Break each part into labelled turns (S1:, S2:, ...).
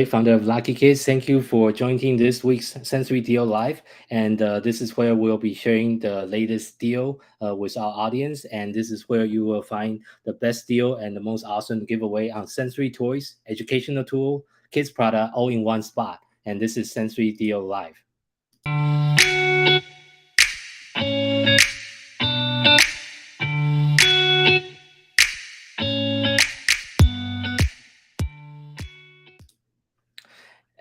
S1: Founder of Lucky Kids. Thank you for joining this week's Sensory Deal Live. And this is where we'll be sharing the latest deal with our audience. And this is where you will find the best deal and the most awesome giveaway on sensory toys, educational tool, kids product, all in one spot. And this is Sensory Deal Live.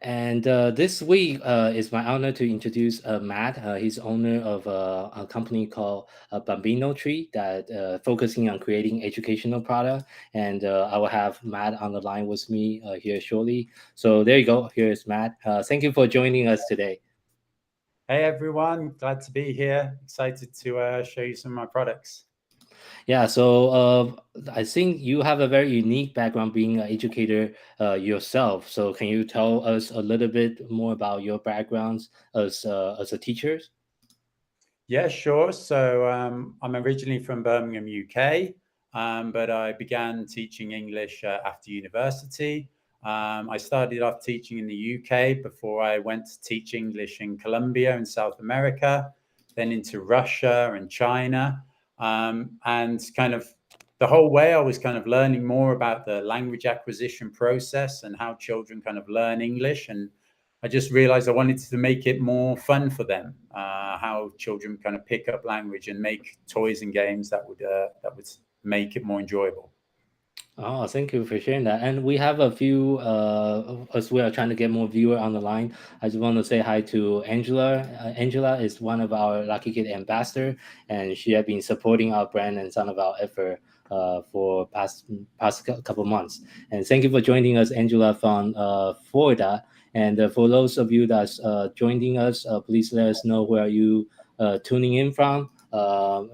S1: And this week is my honor to introduce Matt. He's owner of a company called Bambino Tree that focusing on creating educational product. And I will have Matt on the line with me here shortly. So there you go. Here's Matt. Thank you for joining us today.
S2: Hey everyone, glad to be here. Excited to show you some of my products.
S1: Yeah, so I think you have a very unique background being an educator yourself. So can you tell us a little bit more about your backgrounds as a teacher?
S2: Yeah, sure. So I'm originally from Birmingham, UK, but I began teaching English after university. I started off teaching in the UK before I went to teach English in Colombia in South America, then into Russia and China. And kind of the whole way I was kind of learning more about the language acquisition process and how children kind of learn English. And I just realized I wanted to make it more fun for them, how children kind of pick up language and make toys and games that would make it more enjoyable.
S1: Oh, thank you for sharing that. And we have a few, as we are trying to get more viewer on the line. I just want to say hi to Angela. Angela is one of our Lucky Kid ambassador, and she has been supporting our brand and some of our effort for past couple months. And thank you for joining us, Angela from Florida. And for those of you that's joining us, please let us know where you tuning in from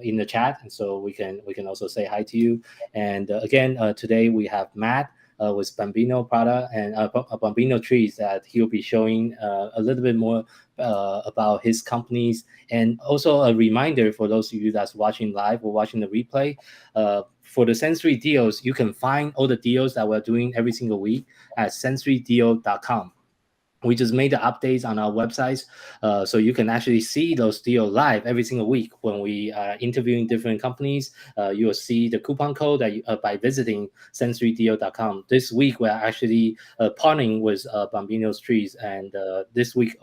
S1: in the chat, and so we can also say hi to you. And again, today we have Matt with Bambino product and Bambino trees that he'll be showing a little bit more about his companies. And also a reminder for those of you that's watching live or watching the replay, for the sensory deals, you can find all the deals that we're doing every single week at sensorydeal.com. We just made the updates on our websites, so you can actually see those deals live every single week when we are interviewing different companies. You will see the coupon code that by visiting sensorydeal.com. This week we're actually partnering with Bambino's Trees, and this week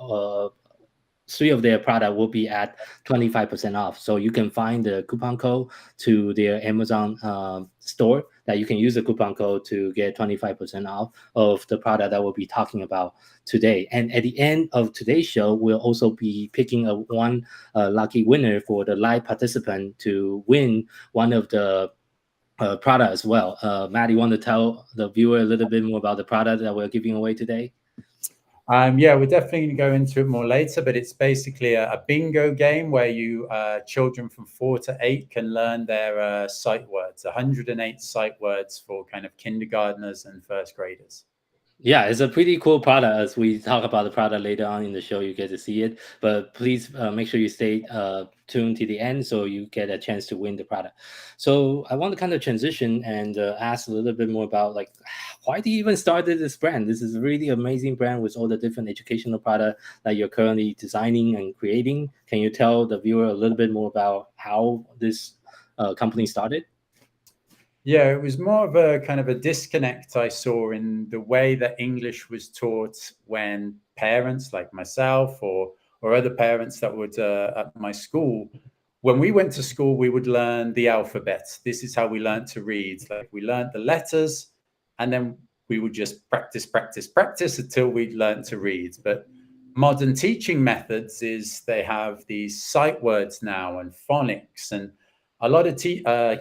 S1: 3 of their product will be at 25% off. So you can find the coupon code to their Amazon store that you can use the coupon code to get 25% off of the product that we'll be talking about today. And at the end of today's show, we'll also be picking one lucky winner for the live participant to win one of the product as well. Matt, you want to tell the viewer a little bit more about the product that we're giving away today?
S2: Yeah, we're definitely going to go into it more later, but it's basically a bingo game where you children from 4 to 8 can learn their sight words, 108 sight words for kind of kindergartners and first graders.
S1: Yeah, it's a pretty cool product. As we talk about the product later on in the show, you get to see it. But please make sure you stay tuned to the end so you get a chance to win the product. So I want to kind of transition and ask a little bit more about, like, why do you even started this brand? This is a really amazing brand with all the different educational product that you're currently designing and creating. Can you tell the viewer a little bit more about how this company started?
S2: Yeah, it was more of a kind of a disconnect I saw in the way that English was taught when parents like myself or other parents that would at my school, when we went to school, we would learn the alphabet. This is how we learned to read. Like we learned the letters, and then we would just practice until we learned to read. But modern teaching methods is they have these sight words now and phonics, and a lot of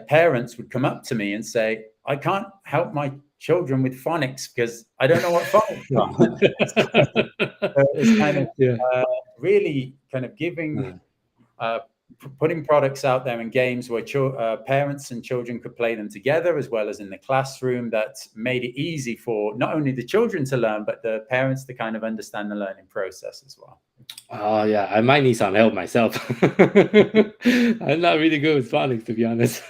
S2: parents would come up to me and say, I can't help my children with phonics because I don't know what phonics are. So it's kind of really kind of giving, putting products out there in games where parents and children could play them together, as well as in the classroom, that made it easy for not only the children to learn, but the parents to kind of understand the learning process as well.
S1: Oh yeah, I might need some help myself. I'm not really good with phonics, to be honest.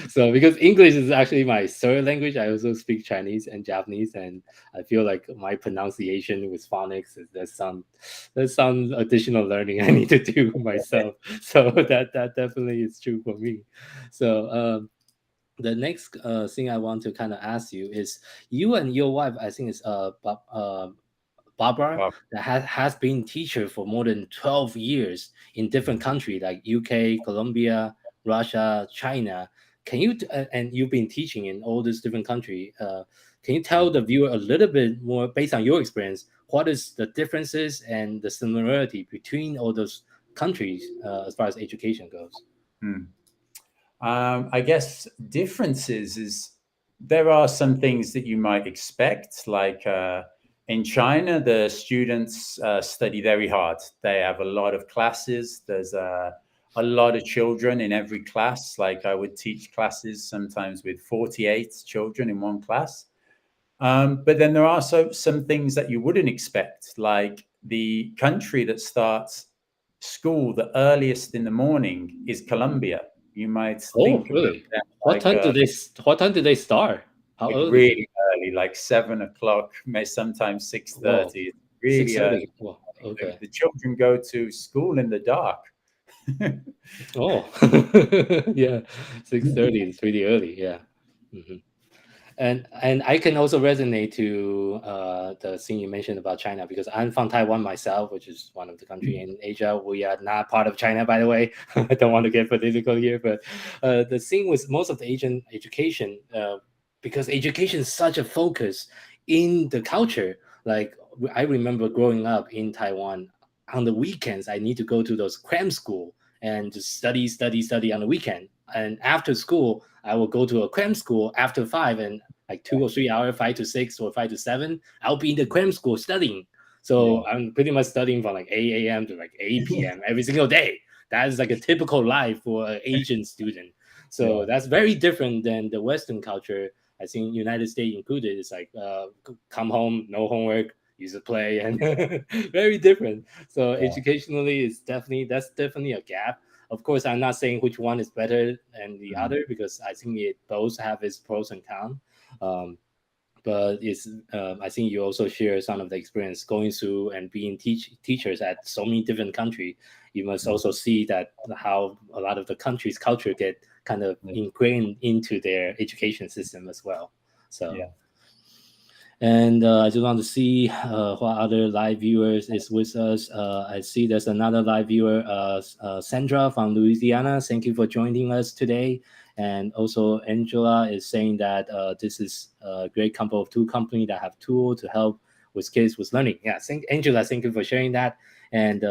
S1: So because English is actually my third language, I also speak Chinese and Japanese, and I feel like my pronunciation with phonics is there's some additional learning I need to do myself. So that definitely is true for me. So the next thing I want to kind of ask you is, you and your wife, I think is Barbara,
S2: Wow.
S1: that has been teacher for more than 12 years in different countries like UK, Colombia, Russia, China. Can you and you've been teaching in all these different countries. Can you tell the viewer a little bit more based on your experience? What is the differences and the similarity between all those countries as far as education goes?
S2: Hmm. I guess differences is there are some things that you might expect, like in China, the students study very hard. They have a lot of classes. There's a lot of children in every class. Like I would teach classes sometimes with 48 children in one class. But then there are also some things that you wouldn't expect, like the country that starts school the earliest in the morning is Colombia. You might
S1: Oh,
S2: think about
S1: really?
S2: them
S1: What time do they what time do they start? How
S2: like
S1: early?
S2: really early, like 7 o'clock, may sometimes six
S1: Whoa,
S2: thirty.
S1: six
S2: Really early.
S1: thirty. Whoa, okay.
S2: The children go to school in the dark.
S1: Oh, yeah, 6:30 is pretty early. Yeah. Mhm. And I can also resonate to the thing you mentioned about China, because I'm from Taiwan myself, which is one of the country in Asia. We are not part of China, by the way. I don't want to get political here, but the thing with most of the Asian education, because education is such a focus in the culture. Like I remember growing up in Taiwan, on the weekends I need to go to those cram school and just study, study, study on the weekend. And after school, I will go to a cram school after 5, and like 2 or 3 hours, 5 to 6 or 5 to 7, I'll be in the cram school studying.
S2: Yeah.
S1: So I'm pretty much studying from like 8 a.m. to like 8 p.m. every single day. That is like a typical life for an Asian student. So
S2: Yeah.
S1: that's very different than the Western culture. I think United States included. It's like come home, no homework, use a play, and very different. So
S2: Yeah.
S1: educationally, that's definitely a gap. Of course, I'm not saying which one is better than the
S2: Mm.
S1: other, because I think it both have its pros and cons. Um, but it's I think you also share some of the experience going through and being teachers at so many different countries. You must
S2: Mm.
S1: also see that how a lot of the country's culture get kind of
S2: Yeah.
S1: ingrained into their education system as well. So,
S2: Yeah.
S1: and I just want to see what other live viewers is with us. I see there's another live viewer, Sandra from Louisiana. Thank you for joining us today. And also Angela is saying that this is a great combo of two companies that have tools to help with kids with learning. Yeah, Angela, thank you for sharing that. And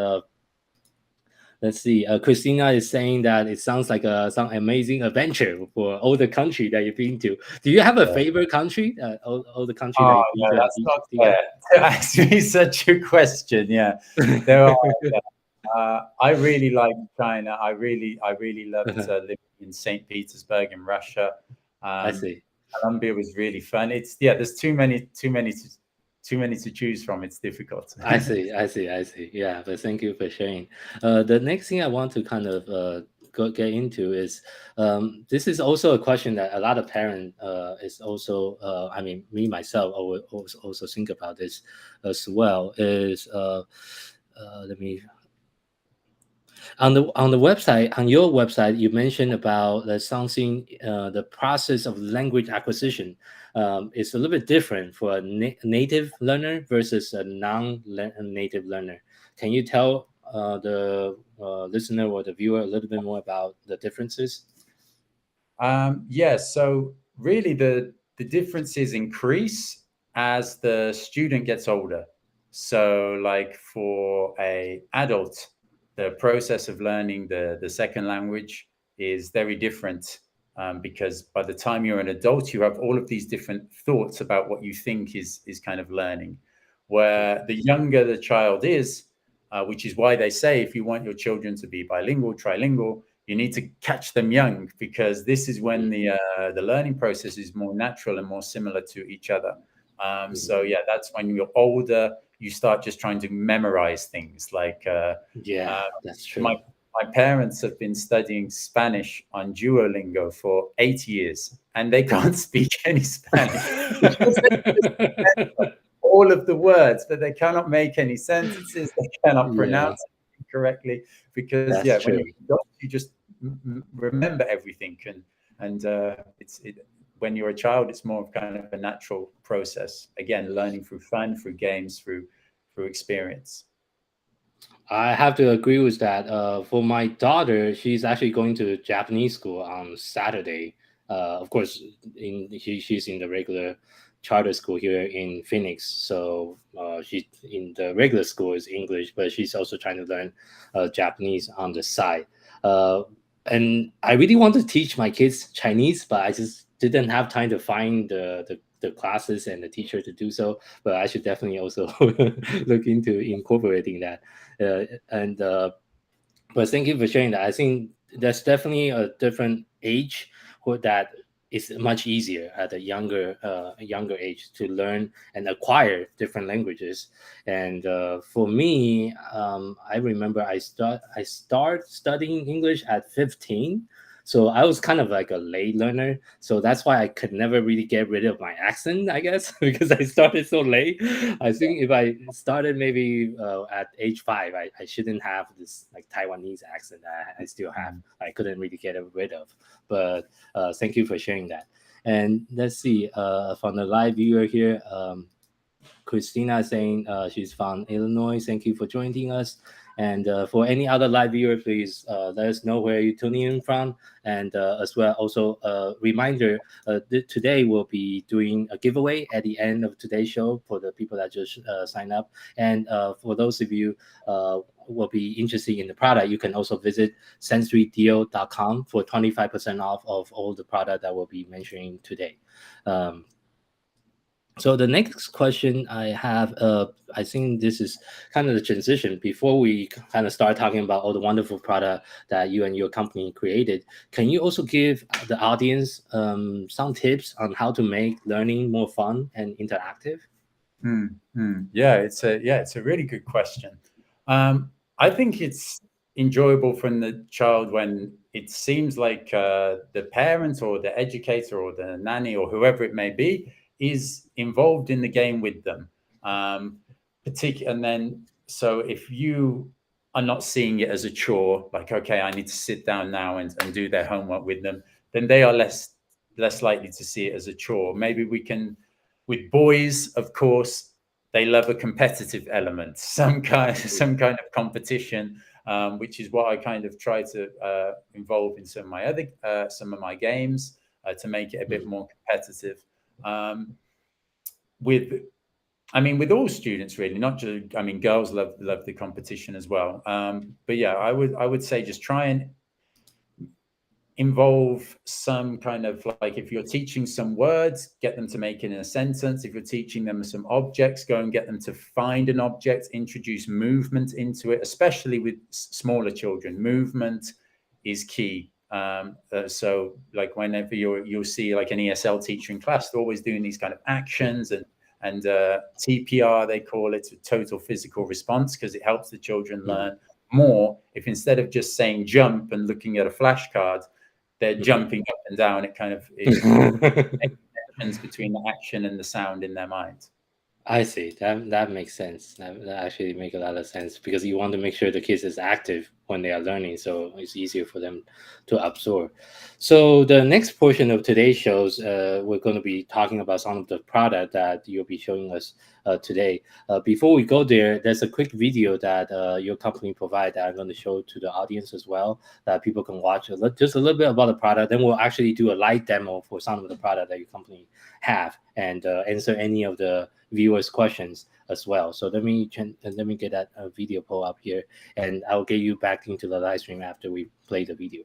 S1: let's see. Christina is saying that it sounds like some amazing adventure for all the country that you've been to. Do you have a
S2: Yeah.
S1: favorite country? All the country that
S2: Oh,
S1: you've been
S2: yeah,
S1: to and
S2: that's not
S1: teaching?
S2: fair to ask me such a question. Yeah, there are. Yeah. I really like China. I really loved living in St. Petersburg in Russia.
S1: I
S2: Um,
S1: see.
S2: Colombia was really fun. It's there's too many to choose from. It's difficult.
S1: I see. I see. I see. Yeah, but thank you for sharing. The next thing I want to kind of get into is this is also a question that a lot of parents is also. I mean, me myself, I would also think about this as well. Is let me on the website, on your website, you mentioned about something, the process of language acquisition is a little bit different for a native learner versus a non-native learner. Can you tell the listener or the viewer a little bit more about the differences?
S2: Yeah, so really the differences increase as the student gets older. So like for a adult, the process of learning the second language is very different, because by the time you're an adult, you have all of these different thoughts about what you think is kind of learning. Where the younger the child is, which is why they say if you want your children to be bilingual, trilingual, you need to catch them young, because this is when
S1: Mhm,
S2: the learning process is more natural and more similar to each other. So
S1: mhm,
S2: yeah, that's when you're older, you start just trying to memorize things. Like
S1: That's true.
S2: my parents have been studying Spanish on Duolingo for 8 years, and they can't speak any Spanish. All of the words, but they cannot make any sentences. They cannot pronounce it correctly because
S1: That's
S2: when
S1: true.
S2: you just remember everything, and when you're a child, it's more of kind of a natural process. Again, learning through fun, through games, through experience.
S1: I have to agree with that. For my daughter, she's actually going to Japanese school on Saturday. Of course, she's in the regular charter school here in Phoenix. So she in the regular school is English, but she's also trying to learn Japanese on the side. And I really want to teach my kids Chinese, but I just didn't have time to find the classes and the teacher to do so. But I should definitely also look into incorporating that. But thank you for sharing that. I think there's definitely a different age that is much easier at a younger age to learn and acquire different languages. And for me, I remember I start studying English at 15. So I was kind of like a late learner. So that's why I could never really get rid of my accent, I guess, because I started so late. I think if I started maybe at age 5, I shouldn't have this like Taiwanese accent that I still have. I couldn't really get it rid of. But thank you for sharing that. And let's see, from the live viewer here, Christina saying she's from Illinois. Thank you for joining us. And for any other live viewer, please let us know where you're tuning in from. And as well, also a reminder, today we'll be doing a giveaway at the end of today's show for the people that just sign up. And for those of you will be interested in the product, you can also visit sensorydeal.com for 25% off of all the product that we'll be mentioning today. So the next question I have, I think this is kind of the transition. Before we kind of start talking about all the wonderful product that you and your company created, can you also give the audience some tips on how to make learning more fun and interactive?
S2: Yeah, it's a really good question. I think it's enjoyable from the child when it seems like the parent or the educator or the nanny or whoever it may be is involved in the game with them. And then, so if you are not seeing it as a chore, like, okay, I need to sit down now and do their homework with them, then they are less likely to see it as a chore. Maybe we can, with boys, of course, they love a competitive element, some kind of competition, which is what I kind of try to involve in some of my games to make it a bit more competitive. With all students, really, not just, girls love the competition as well. But yeah, I would say just try and involve some kind of, like, if you're teaching some words, get them to make it in a sentence. If you're teaching them some objects, go and get them to find an object, introduce movement into it, especially with smaller children. Movement is key. So like whenever you'll see like an ESL teacher in class, they're always doing these kind of actions and TPR, they call it, total physical response, because it helps the children learn more. If instead of just saying jump and looking at a flashcard, they're jumping up and down, it kind of makes connections between the action and the sound in their mind.
S1: I see. That makes sense. That actually makes a lot of sense, because you want to make sure the kids is active when they are learning, so it's easier for them to absorb. So the next portion of today's shows, we're going to be talking about some of the product that you'll be showing us today. Before we go there, there's a quick video that your company provides that I'm going to show to the audience as well, that people can watch just a little bit about the product. Then we'll actually do a live demo for some of the product that your company have, and answer any of the viewers' questions as well. So let me get that video pull up here, and I'll get you back into the live stream after we play the video.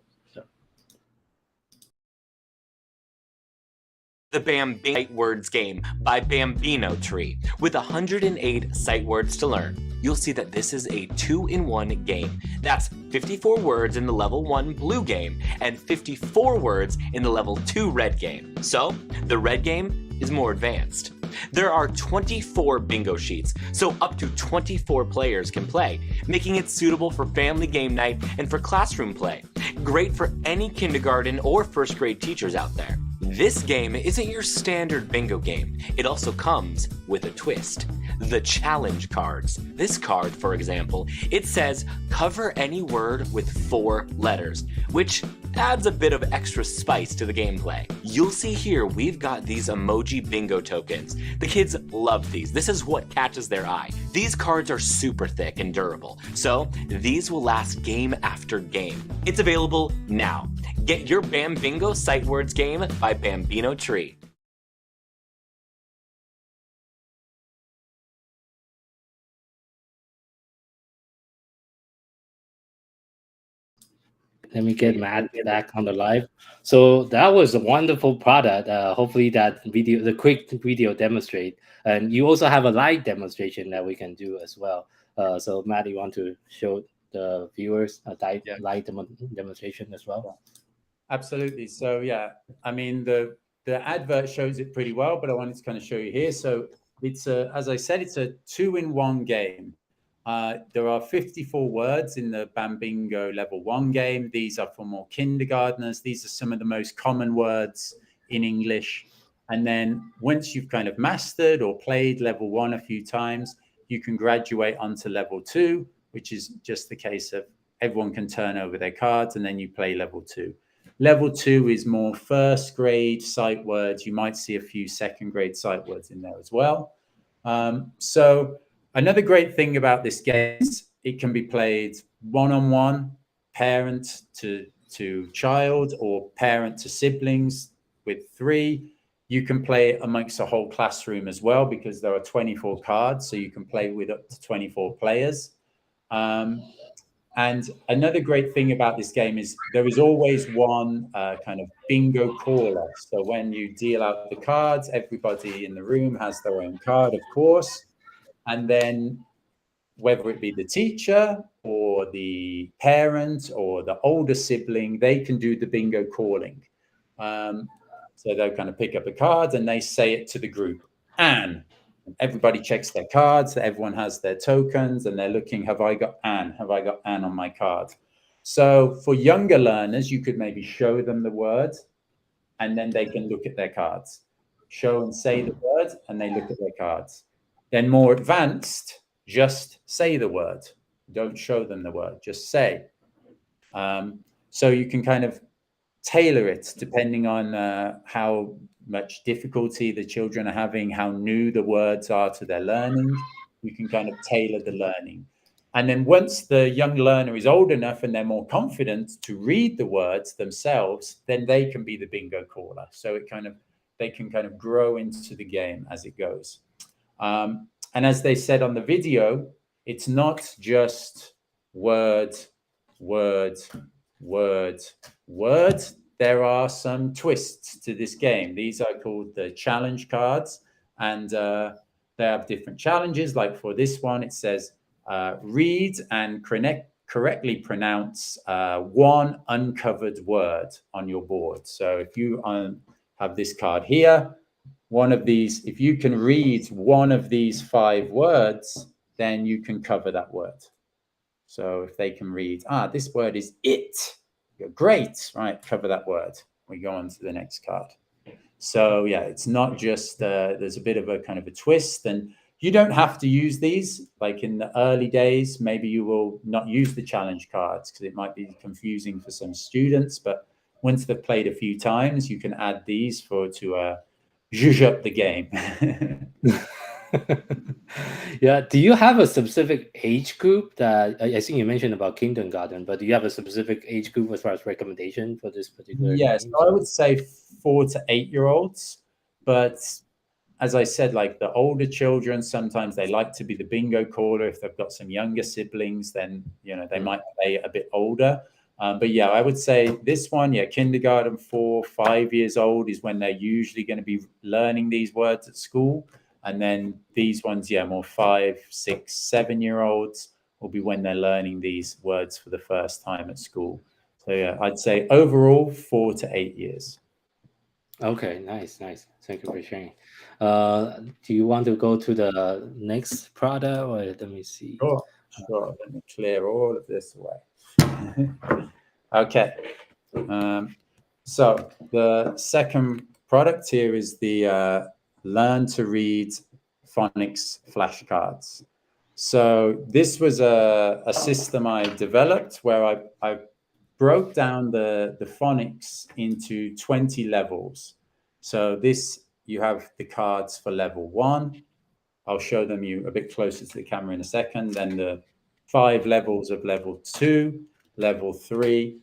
S3: The Bambino Sight Words game by Bambino Tree. With 108 sight words to learn, you'll see that this is a 2-in-1 game. That's 54 words in the level 1 blue game and 54 words in the level 2 red game. So, the red game is more advanced. There are 24 bingo sheets, so up to 24 players can play, making it suitable for family game night and for classroom play. Great for any kindergarten or first grade teachers out there. This game isn't your standard bingo game. It also comes with a twist. The challenge cards. This card, for example, it says cover any word with 4 letters, which adds a bit of extra spice to the gameplay. You'll see here we've got these emoji bingo tokens. The kids love these. This is what catches their eye. These cards are super thick and durable, so these will last game after game. It's available now. Get your Bambingo Sight Words game by Bambino Tree.
S1: Let me get Matt back on the live. So that was a wonderful product. Hopefully that video, the quick video demonstrate, and you also have a live demonstration that we can do as well. So Matt, you want to show the viewers a live demonstration as well?
S2: Absolutely. So yeah, I mean the advert shows it pretty well, but I wanted to kind of show you here. So it's as I said, it's a 2-in-1 game. There are 54 words in the Bambingo level 1 game. These are for more kindergartners. These are some of the most common words in English. And then once you've kind of mastered or played level 1 a few times, you can graduate onto level 2, which is just the case of everyone can turn over their cards and then you play level 2. Level 2 is more first grade sight words. You might see a few second grade sight words in there as well. So another great thing about this game is it can be played one-on-one, parent to child, or parent to siblings with 3. You can play amongst a whole classroom as well, because there are 24 cards, so you can play with up to 24 players. And another great thing about this game is there is always one kind of bingo caller. So when you deal out the cards, everybody in the room has their own card, of course. And then whether it be the teacher or the parent or the older sibling, they can do the bingo calling. So they'll kind of pick up the cards and they say it to the group. Anne. And everybody checks their cards. Everyone has their tokens and they're looking, have I got Anne? Have I got Anne on my card? So for younger learners, you could maybe show them the word and then they can look at their cards. Show and say the word and they look at their cards. Then more advanced, just say the word. Don't show them the word, just say. So you can kind of tailor it depending on how much difficulty the children are having, how new the words are to their learning. You can kind of tailor the learning. And then once the young learner is old enough and they're more confident to read the words themselves, then they can be the bingo caller. So they can kind of grow into the game as it goes. And as they said on the video, it's not just word, word, word, word. There are some twists to this game. These are called the challenge cards, and they have different challenges. Like for this one, it says read and correctly pronounce one uncovered word on your board. So if you have this card here, one of these, if you can read one of these 5 words, then you can cover that word. So if they can read, this word is it. Great, right? Cover that word. We go on to the next card. So yeah, it's not just, there's a bit of a kind of a twist, and you don't have to use these. Like in the early days, maybe you will not use the challenge cards because it might be confusing for some students, but once they've played a few times, you can add these to zhuzh up the game.
S1: Yeah. Do you have a specific age group that I think you mentioned about kindergarten, but do you have a specific age group as far as recommendation for this particular?
S2: Yes,
S1: game?
S2: so I would say 4 to 8-year-olds. But as I said, like the older children, sometimes they like to be the bingo caller. If they've got some younger siblings, then they might play a bit older. But yeah, I would say this one, kindergarten, 4, 5 years old is when they're usually going to be learning these words at school. And then these ones, more 5, 6, 7-year-olds will be when they're learning these words for the first time at school. So yeah, I'd say overall 4 to 8 years.
S1: Okay, nice, nice. Thank you for sharing. Do you want to go to the next product, or let me see?
S2: Sure, sure. Let me clear all of this away. Okay. So the second product here is the Learn to Read Phonics Flashcards. So this was a system I developed where I broke down the phonics into 20 levels. So this, you have the cards for level 1. I'll show them you a bit closer to the camera in a second. Then the 5 levels of level 2, level 3,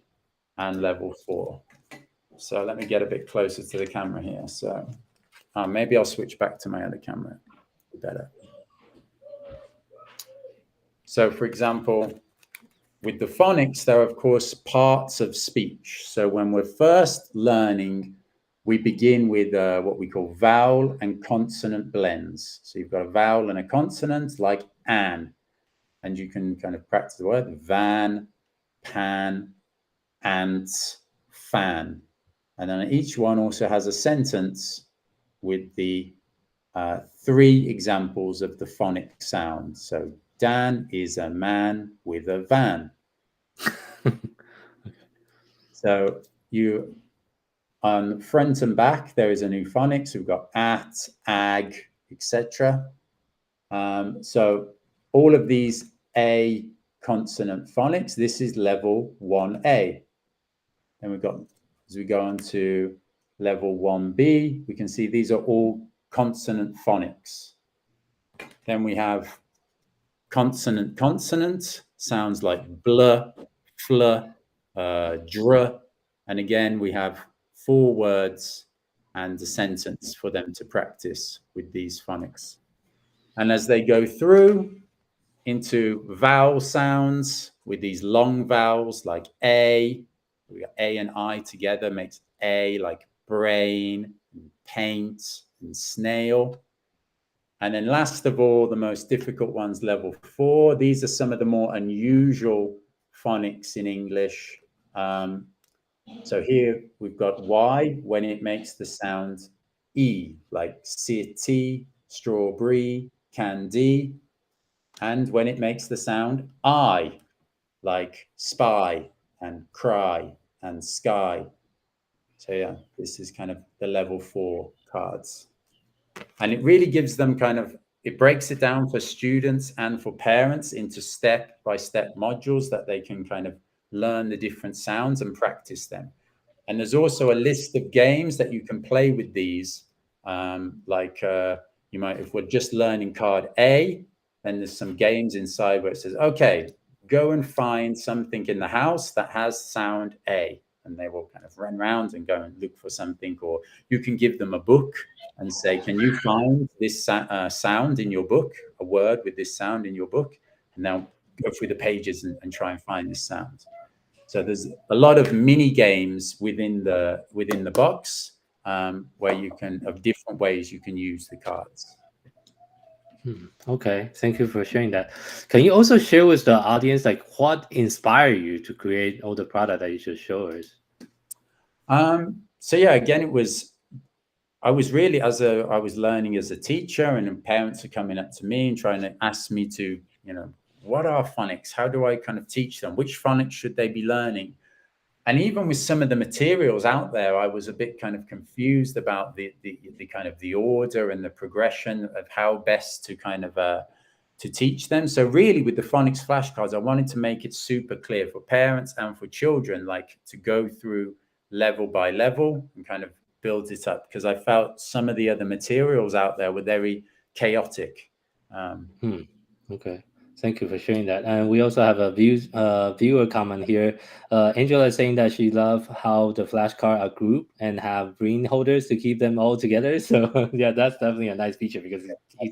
S2: and level 4. So let me get a bit closer to the camera here. So maybe I'll switch back to my other camera. Better. So for example, with the phonics, there are, of course, parts of speech. So when we're first learning, we begin with what we call vowel and consonant blends. So you've got a vowel and a consonant like an, and you can kind of practice the word van, pan, ant, fan. And then each one also has a sentence with the 3 examples of the phonic sound. So Dan is a man with a van. So you, on front and back, there is a new phonics. We've got at, ag, etc. So all of these A consonant phonics, this is level 1A. And we've got, as we go on to level 1B, we can see these are all consonant phonics. Then we have consonant consonant, sounds like bl, fl, dr. And again, we have 4 words and a sentence for them to practice with these phonics. And as they go through into vowel sounds with these long vowels like A, we got A and I together makes A, like brain, and paint, and snail. And then last of all, the most difficult ones, level 4. These are some of the more unusual phonics in English. So here we've got Y when it makes the sound E, like city, strawberry, candy. And when it makes the sound I, like spy and cry and sky. So yeah, this is kind of the level 4 cards. And it really gives them kind of, it breaks it down for students and for parents into step-by-step modules that they can kind of learn the different sounds and practice them. And there's also a list of games that you can play with these. You might, if we're just learning card A, then there's some games inside where it says, okay, go and find something in the house that has sound A. And they will kind of run around and go and look for something. Or you can give them a book and say, can you find this sound in your book, a word with this sound in your book? And they'll go through the pages and try and find this sound. So there's a lot of mini games within the box where you can, of different ways you can use the cards.
S1: Okay, thank you for sharing that. Can you also share with the audience like what inspired you to create all the product that you just showed us?
S2: So yeah, again, I was really, I was learning as a teacher, and parents are coming up to me and trying to ask me to, what are phonics? How do I kind of teach them? Which phonics should they be learning? And even with some of the materials out there, I was a bit kind of confused about the kind of the order and the progression of how best to kind of to teach them. So really with the Phonics flashcards, I wanted to make it super clear for parents and for children, like to go through level by level and kind of build it up, because I felt some of the other materials out there were very chaotic.
S1: Okay. Thank you for sharing that. And we also have a viewer comment here. Angela is saying that she loves how the flashcard are grouped and have ring holders to keep them all together. So yeah, that's definitely a nice feature because you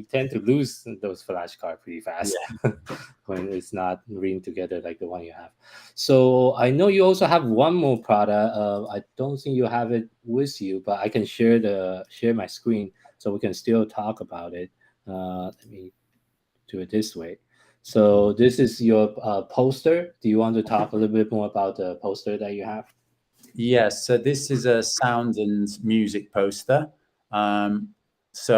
S1: tend to lose those flashcards pretty fast when it's not ring together like the one you have. So I know you also have one more product. I don't think you have it with you, but I can share my screen so we can still talk about it. Let me do it this way. So this is your poster. Do you want to talk a little bit more about the poster that you have?
S2: Yes, so this is a sound and music poster. It's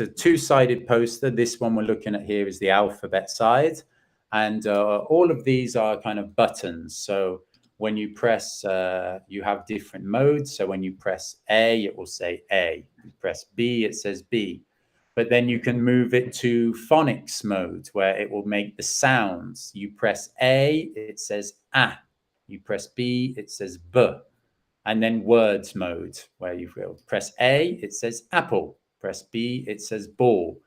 S2: a two-sided poster. This one we're looking at here is the alphabet side, and all of these are kind of buttons. So when you press, you have different modes. So when you press A, it will say A. You press B, it says B. But then you can move it to phonics mode, where it will make the sounds. You press A, it says A. You press B, it says B. And then words mode, where you will press A, it says apple. Press B, it says ball.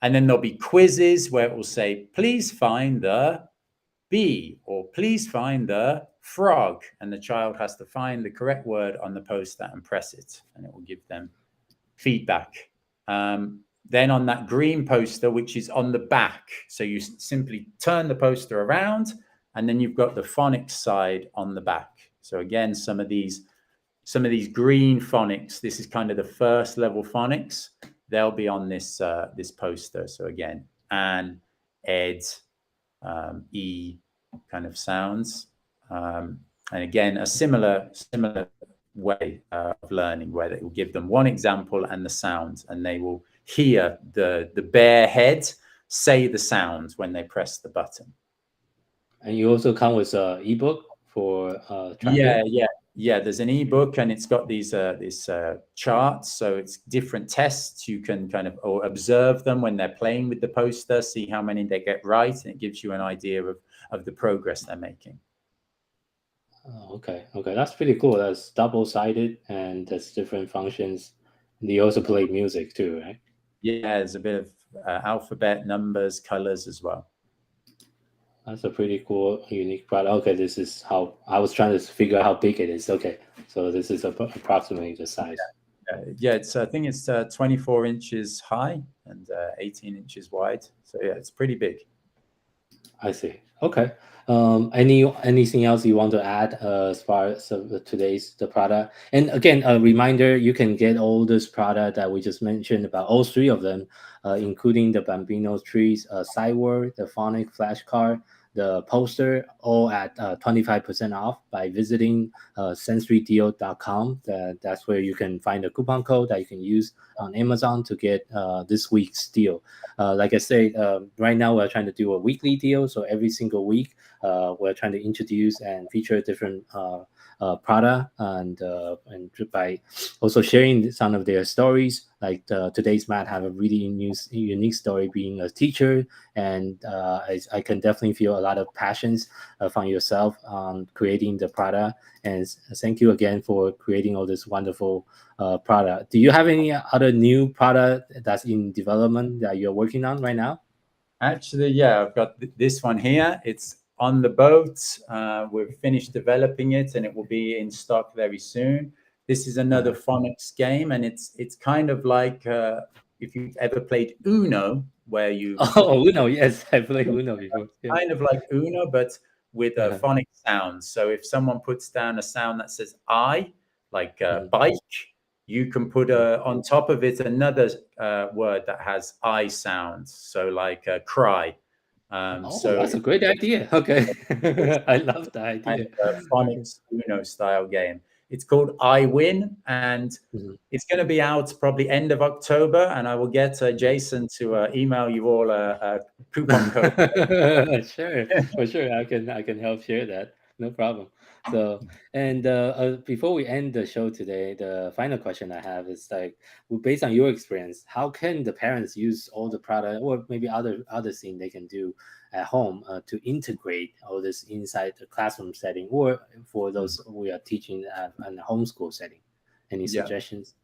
S2: And then there'll be quizzes where it will say, please find the bee, or please find the frog. And the child has to find the correct word on the poster and press it, and it will give them feedback. Then on that green poster, which is on the back, so you simply turn the poster around, and then you've got the phonics side on the back. So again, some of these green phonics, this is kind of the first level phonics. They'll be on this this poster. So again, an, ed, e kind of sounds, and again a similar way of learning, where it will give them one example and the sound, and they will hear the bear head say the sound when they press the button.
S1: And you also come with an ebook for tracking?
S2: Yeah. There's an ebook, and it's got these charts. So it's different tests. You can kind of observe them when they're playing with the poster, see how many they get right, and it gives you an idea of the progress they're making.
S1: Oh, okay, that's pretty cool. That's double-sided, and there's different functions. And you also play music too, right?
S2: Yeah, there's a bit of alphabet, numbers, colors as well.
S1: That's a pretty cool, unique product. Okay, this is how I was trying to figure out how big it is. Okay, so this is approximately the size.
S2: Yeah, I think it's 24 inches high and 18 inches wide. So yeah, it's pretty big.
S1: I see. Okay. Anything else you want to add as far as the product? And again, a reminder: you can get all this product that we just mentioned about all three of them, including the Bambino trees, sideword, the Phonics flashcard, the poster, all at 25% off by visiting sensorydeal.com. That's where you can find a coupon code that you can use on Amazon to get this week's deal. Like I said, right now we're trying to do a weekly deal. So every single week, we're trying to introduce and feature different product, and by also sharing some of their stories. Like today's Matt have a really unique story being a teacher, and I can definitely feel a lot of passions from yourself on creating the product. And thank you again for creating all this wonderful product. Do you have any other new product that's in development that you're working on right now?
S2: Actually, yeah, I've got this one here. It's on the boat. We've finished developing it, and it will be in stock very soon. This is another phonics game, and it's kind of like if you've ever played Uno, where you
S1: Uno, yes, I played Uno before. Yeah.
S2: Kind of like Uno, but with a phonic sound. So if someone puts down a sound that says I, like bike, you can put on top of it another word that has I sounds. So like cry. So
S1: that's a great idea. Okay. I love the idea.
S2: Kind of a phonics Uno style game. It's called I Win, and it's going to be out probably end of October, and I will get Jason to email you all a coupon code.
S1: Sure, for sure. I can help share that. No problem. So, and before we end the show today, the final question I have is like, well, based on your experience, how can the parents use all the product, or maybe other thing they can do at home to integrate all this inside the classroom setting, or for those we are teaching in a homeschool setting? Any suggestions?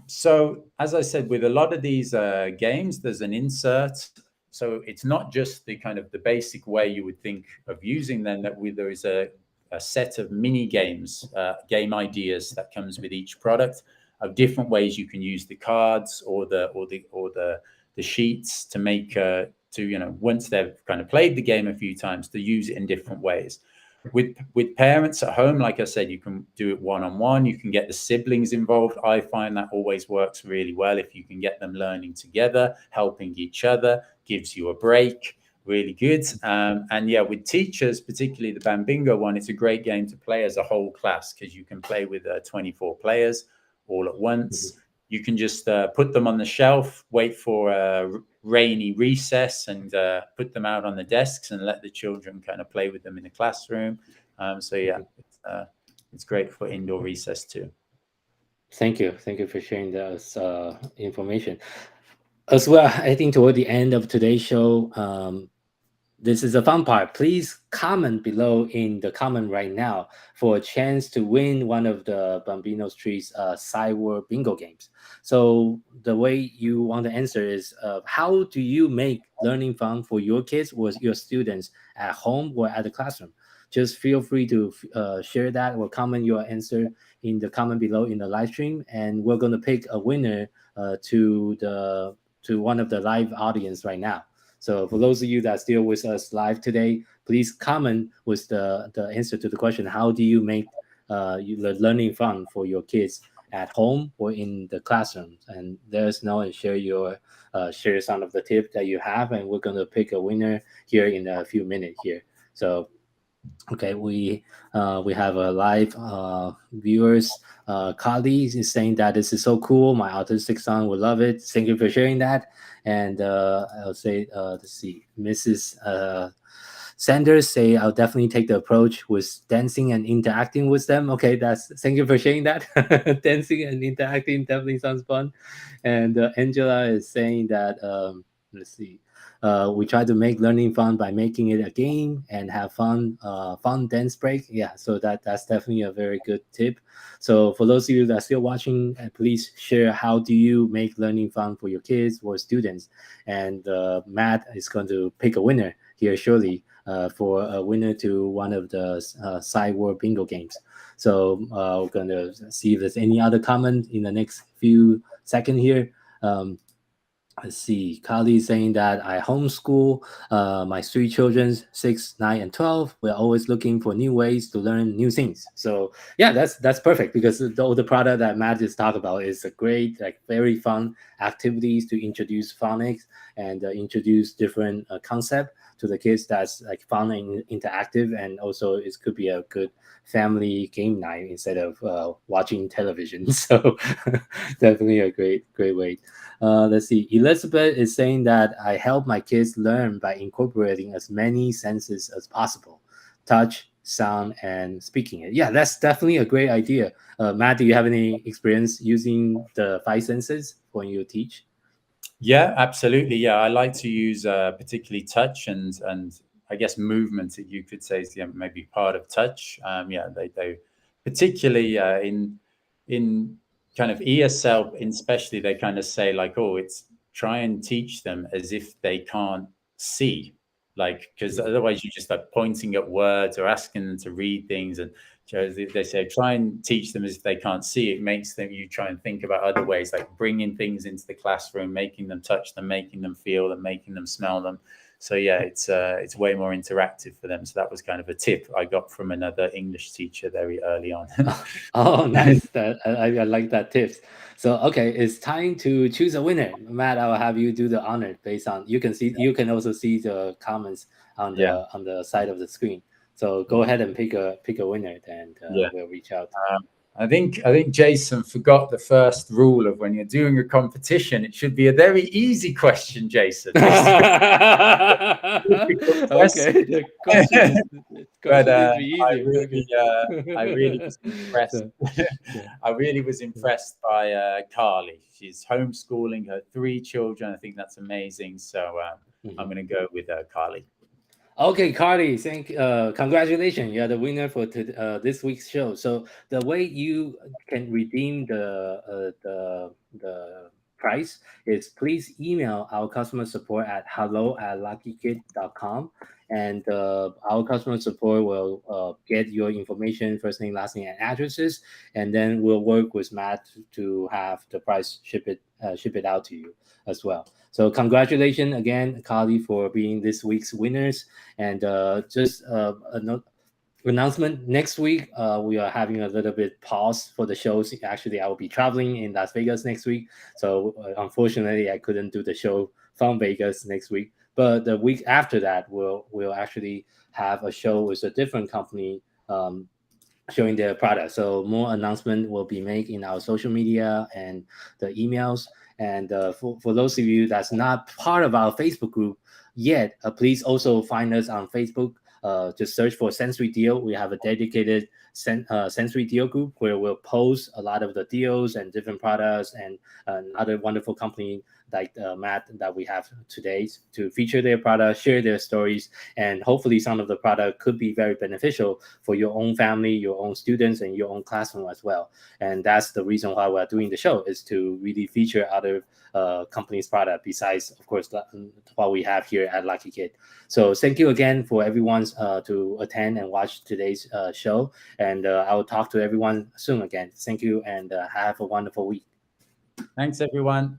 S2: So as I said, with a lot of these games, there's an insert. So it's not just the kind of the basic way you would think of using them, that there is a set of mini games, game ideas that comes with each product, of different ways you can use the cards or the sheets to make once they've kind of played the game a few times, to use it in different ways. With parents at home, like I said, you can do it one-on-one. You can get the siblings involved. I find that always works really well if you can get them learning together, helping each other, gives you a break. really good. And yeah, with teachers, particularly the Bambingo one, it's a great game to play as a whole class because you can play with 24 players all at once. You can just put them on the shelf, wait for a rainy recess, and put them out on the desks and let the children kind of play with them in the classroom. So yeah, it's great for indoor recess too.
S1: Thank you for sharing this information. As well, I think toward the end of today's show, this is the fun part. Please comment below in the comment right now for a chance to win one of the Bambino Street's Cyber Bingo games. So the way you want to answer is, how do you make learning fun for your kids or your students at home or at the classroom? Just feel free to share that or comment your answer in the comment below in the live stream, and we're going to pick a winner to one of the live audience right now. So for those of you that are still with us live today, please comment with the answer to the question: how do you make the learning fun for your kids at home or in the classroom? And let us know and share some of the tips that you have, and we're going to pick a winner here in a few minutes here. So okay, we have a live viewers. Carly is saying that this is so cool. My autistic son would love it. Thank you for sharing that. And I'll say, let's see, Mrs. Sanders say I'll definitely take the approach with dancing and interacting with them. Okay, thank you for sharing that. Dancing and interacting definitely sounds fun. And Angela is saying that let's see. We try to make learning fun by making it a game and have fun dance break. Yeah, so that's definitely a very good tip. So for those of you that are still watching, please share how do you make learning fun for your kids or students. And Matt is going to pick a winner here shortly for a winner to one of the Cyber Bingo games. So we're going to see if there's any other comment in the next few seconds here. Let's see. Carly is saying that I homeschool my three children, 6, 9, and 12. We're always looking for new ways to learn new things. So yeah, that's perfect because the product that Matt just talked about is a great, like very fun activities to introduce phonics and introduce different concept to the kids. That's like fun and interactive, and also it could be a good family game night instead of watching television. So definitely a great way. Let's see. Elizabeth is saying that I help my kids learn by incorporating as many senses as possible: touch, sound, and speaking it. Yeah, that's definitely a great idea. Matt, do you have any experience using the 5 senses when you teach?
S2: Yeah, absolutely. Yeah, I like to use particularly touch and I guess movement. You could say is maybe part of touch. Yeah, they particularly in kind of ESL, especially they kind of say like, oh, it's try and teach them as if they can't see, like because otherwise you just like pointing at words or asking them to read things, and they say try and teach them as if they can't see. It makes them you try and think about other ways, like bringing things into the classroom, making them touch them, making them feel them, making them smell them. So yeah, it's way more interactive for them. So that was kind of a tip I got from another English teacher very early on.
S1: Oh, nice! I like that tips. So okay, it's time to choose a winner. Matt, I'll have you do the honor based on you can also see the comments on the side of the screen. So go ahead and pick a winner, and we'll reach out.
S2: I think Jason forgot the first rule of when you're doing a competition. It should be a very easy question, Jason.
S1: Okay, the question is easier.
S2: I really was impressed. I really was impressed by Carly. She's homeschooling her 3 children. I think that's amazing. So I'm going to go with Carly.
S1: Okay, Carly, congratulations. You're the winner for this week's show. So the way you can redeem the price is please email our customer support at hello@luckykid.com, and our customer support will get your information, first name, last name, and addresses, and then we'll work with Matt to have the price ship it out to you as well. So congratulations again, Carly, for being this week's winners. And just an announcement: next week we are having a little bit pause for the shows. Actually, I will be traveling in Las Vegas next week, so unfortunately I couldn't do the show from Vegas next week. But the week after that, we'll actually have a show with a different company showing their product. So more announcement will be made in our social media and the emails. And for those of you that's not part of our Facebook group yet, please also find us on Facebook. Just search for Sensory Deal. We have a dedicated Sensory Deal group where we'll post a lot of the deals and different products and other wonderful company like Matt that we have today to feature their products, share their stories, and hopefully some of the product could be very beneficial for your own family, your own students, and your own classroom as well. And that's the reason why we're doing the show, is to really feature other companies' product besides, of course, what we have here at Lucky Kid. So thank you again for everyone to attend and watch today's show. And I will talk to everyone soon again. Thank you, and have a wonderful week.
S2: Thanks, everyone.